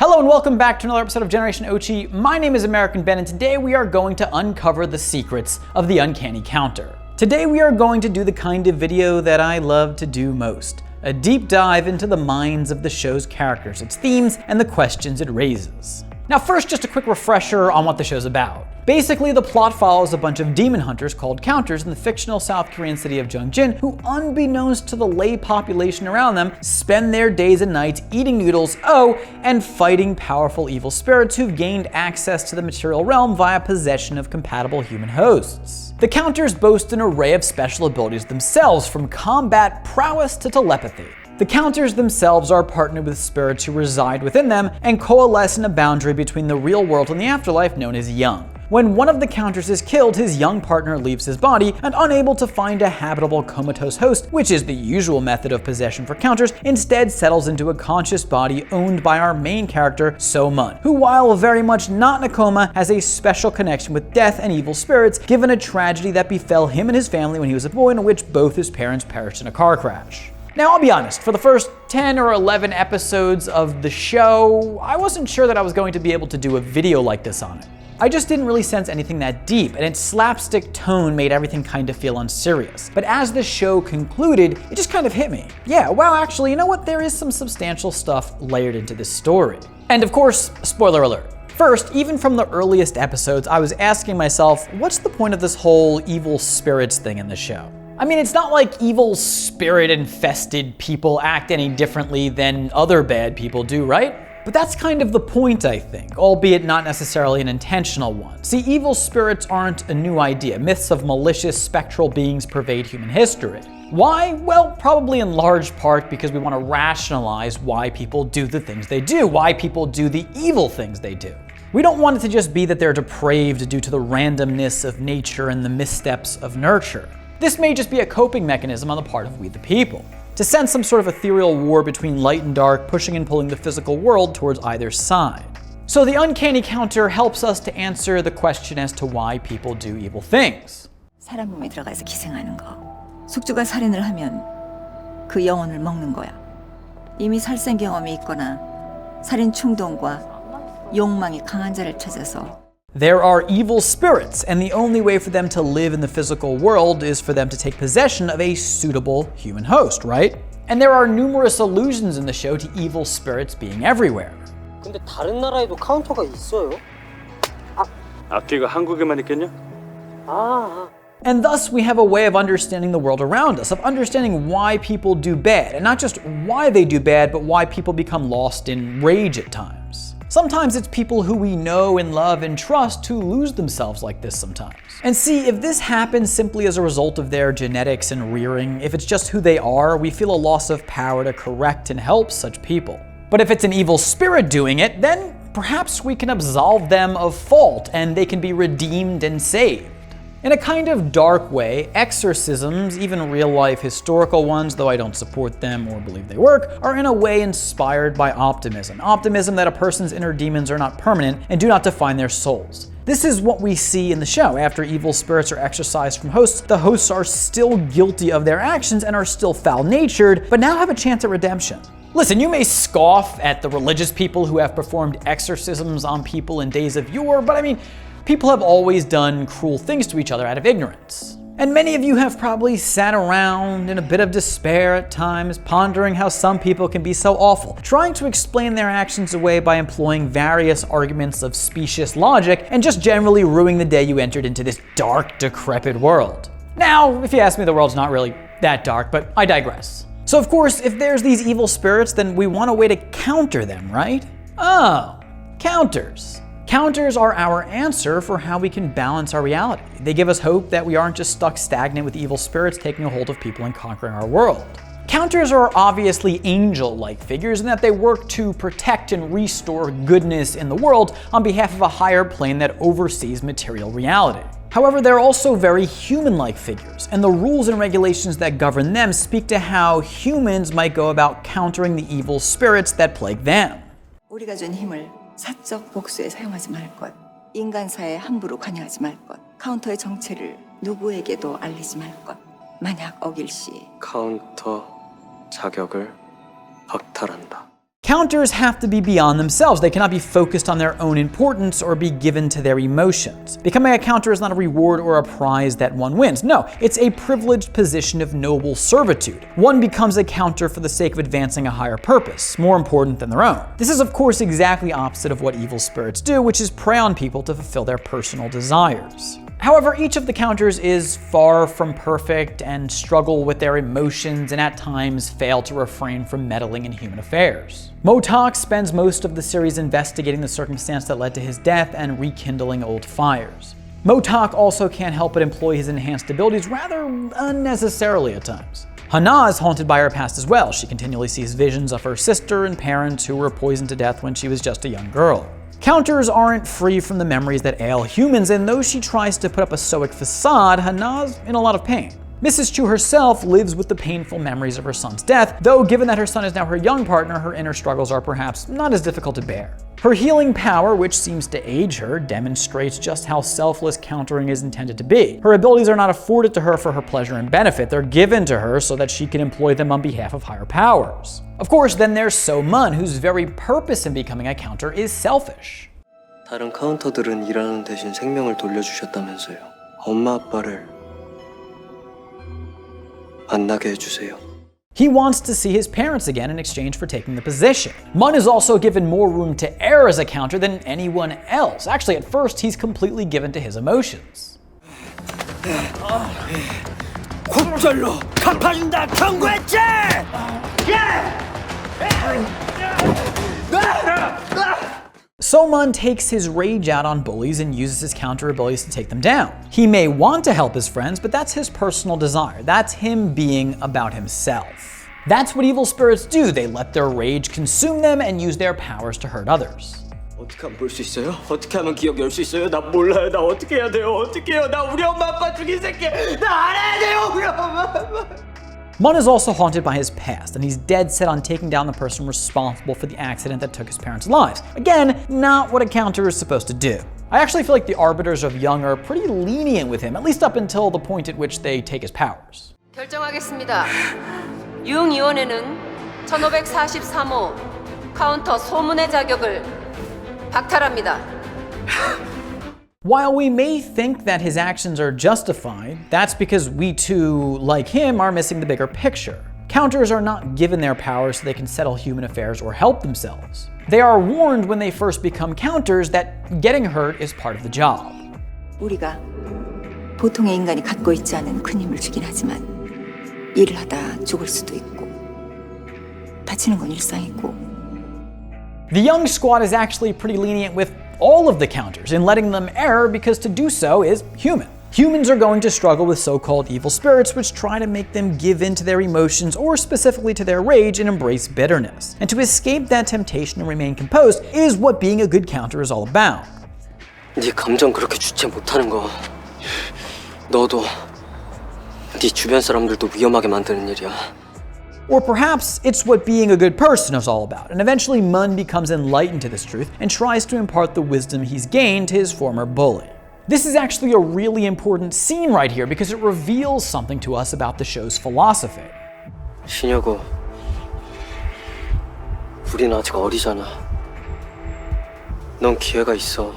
Hello and welcome back to another episode of Generation Ochi. My name is American Ben and today we are going to uncover the secrets of the Uncanny Counter. Today we are going to do the kind of video that I love to do most. A deep dive into the minds of the show's characters, its themes, and the questions it raises. Now first, just a quick refresher on what the show's about. Basically, the plot follows a bunch of demon hunters called counters in the fictional South Korean city of Jeongjin who, unbeknownst to the lay population around them, spend their days and nights eating noodles, and fighting powerful evil spirits who've gained access to the material realm via possession of compatible human hosts. The counters boast an array of special abilities themselves, from combat prowess to telepathy. The counters themselves are partnered with spirits who reside within them and coalesce in a boundary between the real world and the afterlife known as Young. When one of the counters is killed, his young partner leaves his body and, unable to find a habitable comatose host, which is the usual method of possession for counters, instead settles into a conscious body owned by our main character, So-mun, who, while very much not in a coma, has a special connection with death and evil spirits, given a tragedy that befell him and his family when he was a boy, in which both his parents perished in a car crash. Now, I'll be honest, for the first 10 or 11 episodes of the show, I wasn't sure that I was going to be able to do a video like this on it. I just didn't really sense anything that deep, and its slapstick tone made everything kind of feel unserious. But as the show concluded, it just kind of hit me. Yeah, wow, actually, you know what? There is some substantial stuff layered into this story. And of course, spoiler alert. First, even from the earliest episodes, I was asking myself, what's the point of this whole evil spirits thing in the show? I mean, it's not like evil spirit-infested people act any differently than other bad people do, right? But that's kind of the point, I think, albeit not necessarily an intentional one. See, evil spirits aren't a new idea. Myths of malicious, spectral beings pervade human history. Why? Well, probably in large part because we want to rationalize why people do the things they do, why people do the evil things they do. We don't want it to just be that they're depraved due to the randomness of nature and the missteps of nurture. This may just be a coping mechanism on the part of we the people, to sense some sort of ethereal war between light and dark, pushing and pulling the physical world towards either side. So the Uncanny Counter helps us to answer the question as to why people do evil things. 사람 몸에 들어가서 기생하는 거. 숙주가 살인을 하면 그 영혼을 먹는 거야. 이미 살생 경험이 있거나 살인 충동과 욕망이 강한 자를 찾아서 There are evil spirits, and the only way for them to live in the physical world is for them to take possession of a suitable human host, right? And there are numerous allusions in the show to evil spirits being everywhere. 근데 다른 나라에도 카운터가 있어요? 악기가 한국에만 있겠냐? And thus we have a way of understanding the world around us, of understanding why people do bad, and not just why they do bad, but why people become lost in rage at times. Sometimes it's people who we know and love and trust who lose themselves like this sometimes. And see, if this happens simply as a result of their genetics and rearing, if it's just who they are, we feel a loss of power to correct and help such people. But if it's an evil spirit doing it, then perhaps we can absolve them of fault and they can be redeemed and saved. In a kind of dark way, exorcisms, even real-life historical ones, though I don't support them or believe they work, are in a way inspired by optimism. Optimism that a person's inner demons are not permanent and do not define their souls. This is what we see in the show. After evil spirits are exorcised from hosts, the hosts are still guilty of their actions and are still foul-natured, but now have a chance at redemption. Listen, you may scoff at the religious people who have performed exorcisms on people in days of yore, but I mean, people have always done cruel things to each other out of ignorance. And many of you have probably sat around in a bit of despair at times, pondering how some people can be so awful, trying to explain their actions away by employing various arguments of specious logic, and just generally ruining the day you entered into this dark, decrepit world. Now, if you ask me, the world's not really that dark, but I digress. So of course, if there's these evil spirits, then we want a way to counter them, right? Oh, counters. Counters are our answer for how we can balance our reality. They give us hope that we aren't just stuck stagnant with evil spirits taking a hold of people and conquering our world. Counters are obviously angel-like figures in that they work to protect and restore goodness in the world on behalf of a higher plane that oversees material reality. However, they're also very human-like figures, and the rules and regulations that govern them speak to how humans might go about countering the evil spirits that plague them. 우리가 준 힘을 사적 복수에 사용하지 말 것. 인간사에 함부로 관여하지 말 것. 카운터의 정체를 누구에게도 알리지 말 것. 만약 어길 시 카운터 자격을 박탈한다. Counters have to be beyond themselves. They cannot be focused on their own importance or be given to their emotions. Becoming a counter is not a reward or a prize that one wins. No, it's a privileged position of noble servitude. One becomes a counter for the sake of advancing a higher purpose, more important than their own. This is of course exactly opposite of what evil spirits do, which is prey on people to fulfill their personal desires. However, each of the counters is far from perfect and struggle with their emotions and at times fail to refrain from meddling in human affairs. Motok spends most of the series investigating the circumstance that led to his death and rekindling old fires. Motok also can't help but employ his enhanced abilities rather unnecessarily at times. Hana is haunted by her past as well. She continually sees visions of her sister and parents who were poisoned to death when she was just a young girl. Counters aren't free from the memories that ail humans, and though she tries to put up a stoic facade, Hana's in a lot of pain. Mrs. Chu herself lives with the painful memories of her son's death, though given that her son is now her young partner, her inner struggles are perhaps not as difficult to bear. Her healing power, which seems to age her, demonstrates just how selfless countering is intended to be. Her abilities are not afforded to her for her pleasure and benefit, they're given to her so that she can employ them on behalf of higher powers. Of course, then there's So-mun, whose very purpose in becoming a counter is selfish. 다른 카운터들은 일하는 대신 생명을 돌려주셨다면서요. 엄마 아빠를 만나게 해주세요. He wants to see his parents again in exchange for taking the position. Mun is also given more room to err as a counter than anyone else. Actually, at first, he's completely given to his emotions. 곱절로 갚아준다 경고했지! So-mun takes his rage out on bullies and uses his counter abilities to take them down. He may want to help his friends, but that's his personal desire. That's him being about himself. That's what evil spirits do. They let their rage consume them and use their powers to hurt others. 어떻게 하면 볼 수 있어요? 어떻게 하면 기억 열 수 있어요? 나 몰라요. 나 어떻게 해야 돼요? 어떻게 해요? 나 우리 엄마 아빠 죽인 새끼. 나 알아야 돼요. 우리 엄마 아빠. Mun is also haunted by his past, and he's dead set on taking down the person responsible for the accident that took his parents' lives. Again, not what a counter is supposed to do. I actually feel like the arbiters of Young are pretty lenient with him, at least up until the point at which they take his powers. 결정하겠습니다. 유흥위원회는 1543호 카운터 소문의 자격을 박탈합니다. While we may think that his actions are justified, that's because we too, like him, are missing the bigger picture. Counters are not given their powers so they can settle human affairs or help themselves. They are warned when they first become counters that getting hurt is part of the job. 우리가 보통의 인간이 갖고 있지 않은 큰 힘을 주긴 하지만 일을 하다 죽을 수도 있고 다치는 건 일상이고. The Young Squad is actually pretty lenient with all of the counters in letting them err because to do so is human. Humans are going to struggle with so-called evil spirits which try to make them give in to their emotions or specifically to their rage and embrace bitterness. And to escape that temptation and remain composed is what being a good counter is all about. 네 감정 그렇게 주체 못하는 거 너도 네 주변 사람들도 위험하게 만드는 일이야. Or perhaps it's what being a good person is all about, and eventually Mun becomes enlightened to this truth and tries to impart the wisdom he's gained to his former bully. This is actually a really important scene right here because it reveals something to us about the show's philosophy. 신여고, 우린 아직 어리잖아. 넌 기회가 있어.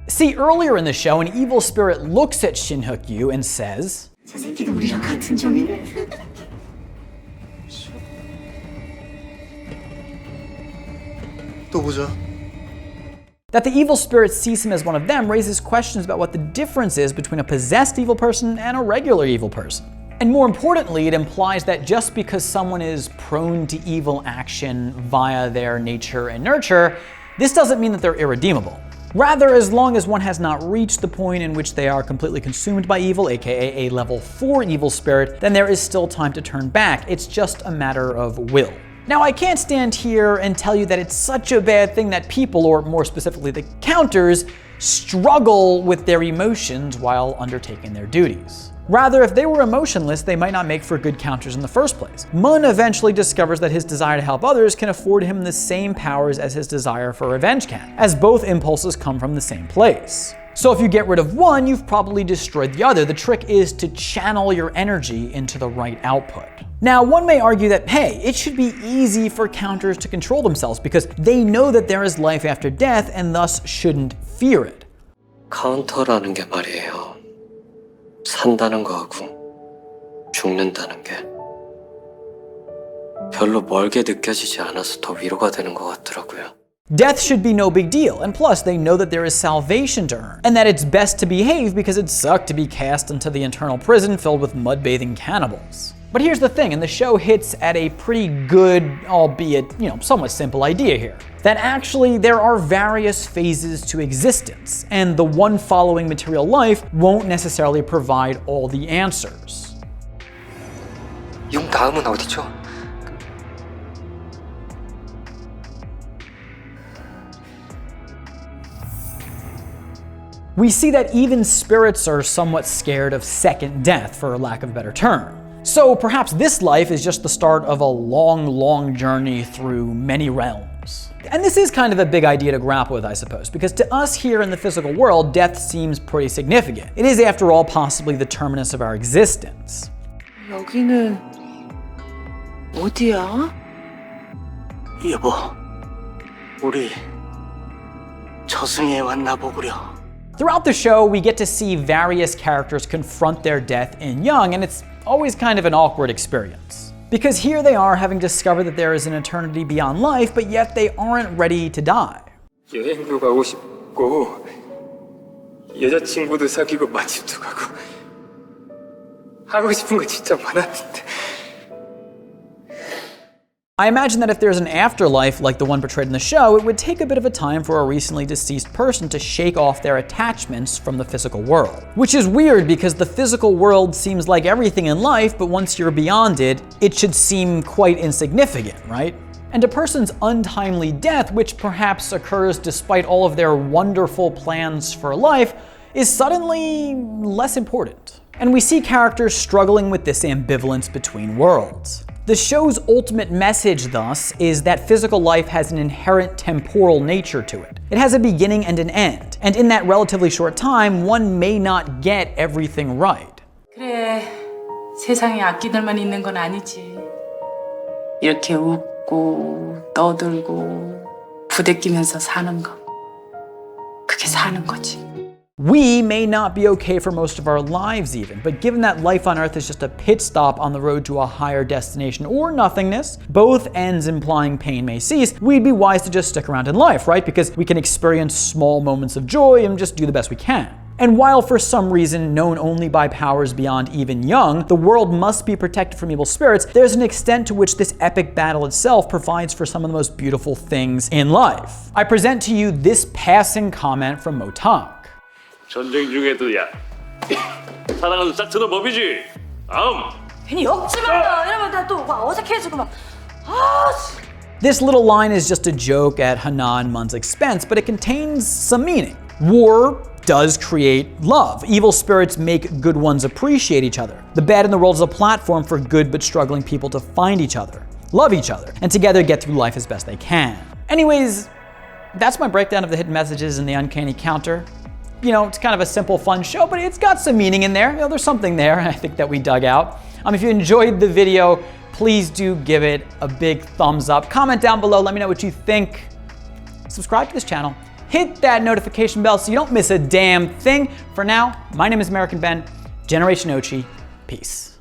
See, earlier in the show, an evil spirit looks at Shin Hyuk-yu and says, 저 새끼도 우리랑 같은 종이네. 또 보자. That the evil spirit sees him as one of them raises questions about what the difference is between a possessed evil person and a regular evil person. And more importantly, it implies that just because someone is prone to evil action via their nature and nurture, this doesn't mean that they're irredeemable. Rather, as long as one has not reached the point in which they are completely consumed by evil, aka a level 4 evil spirit, then there is still time to turn back. It's just a matter of will. Now, I can't stand here and tell you that it's such a bad thing that people, or more specifically the counters, struggle with their emotions while undertaking their duties. Rather, if they were emotionless, they might not make for good counters in the first place. Mun eventually discovers that his desire to help others can afford him the same powers as his desire for revenge can, as both impulses come from the same place. So if you get rid of one, you've probably destroyed the other. The trick is to channel your energy into the right output. Now, one may argue that, hey, it should be easy for counters to control themselves because they know that there is life after death and thus shouldn't fear it. 카운터라는 게 말이에요. 산다는 거하고 죽는다는 게 별로 멀게 느껴지지 않아서 더 위로가 되는 것 같더라고요. Death should be no big deal, and plus they know that there is salvation to earn, and that it's best to behave because it'd suck to be cast into the eternal prison filled with mud-bathing cannibals. But here's the thing, and the show hits at a pretty good, albeit, somewhat simple idea here. That actually there are various phases to existence, and the one following material life won't necessarily provide all the answers. 용 다음은 어디죠? We see that even spirits are somewhat scared of second death, for lack of a better term. So perhaps this life is just the start of a long, long journey through many realms. And this is kind of a big idea to grapple with, I suppose, because to us here in the physical world, death seems pretty significant. It is, after all, possibly the terminus of our existence. 여기는 어디야? 여보, 우리 저승에 왔나 보구려. Throughout the show, we get to see various characters confront their death in young, and it's always kind of an awkward experience. Because here they are having discovered that there is an eternity beyond life, but yet they aren't ready to die. 여행도 가고 싶고 여자친구도 사귀고 맛집도 가고 하고 싶은 거 진짜 많았는데. I imagine that if there's an afterlife like the one portrayed in the show, it would take a bit of a time for a recently deceased person to shake off their attachments from the physical world. Which is weird because the physical world seems like everything in life, but once you're beyond it, it should seem quite insignificant, right? And a person's untimely death, which perhaps occurs despite all of their wonderful plans for life, is suddenly less important. And we see characters struggling with this ambivalence between worlds. The show's ultimate message, thus, is that physical life has an inherent temporal nature to it. It has a beginning and an end, and in that relatively short time, one may not get everything right. 그래, 세상에 악기들만 있는 건 아니지. 이렇게 웃고 떠들고 부대끼면서 사는 거, 그게 사는 거지. We may not be okay for most of our lives even, but given that life on Earth is just a pit stop on the road to a higher destination or nothingness, both ends implying pain may cease, we'd be wise to just stick around in life, right? Because we can experience small moments of joy and just do the best we can. And while for some reason known only by powers beyond even young, the world must be protected from evil spirits, there's an extent to which this epic battle itself provides for some of the most beautiful things in life. I present to you this passing comment from Motak. 전쟁 중에도 사랑은 싹트는 법이지. 다음. 괜히 엮지 마. 이러면 나 또 어색해지고 막. This little line is just a joke at Hana and Mun's expense, but it contains some meaning. War does create love. Evil spirits make good ones appreciate each other. The bad in the world is a platform for good but struggling people to find each other, love each other, and together get through life as best they can. Anyways, that's my breakdown of the hidden messages in the Uncanny Counter. It's kind of a simple, fun show, but it's got some meaning in there. There's something there, I think, that we dug out. If you enjoyed the video, please do give it a big thumbs up. Comment down below, let me know what you think. Subscribe to this channel. Hit that notification bell so you don't miss a damn thing. For now, my name is American Ben, Generation Ochi. Peace.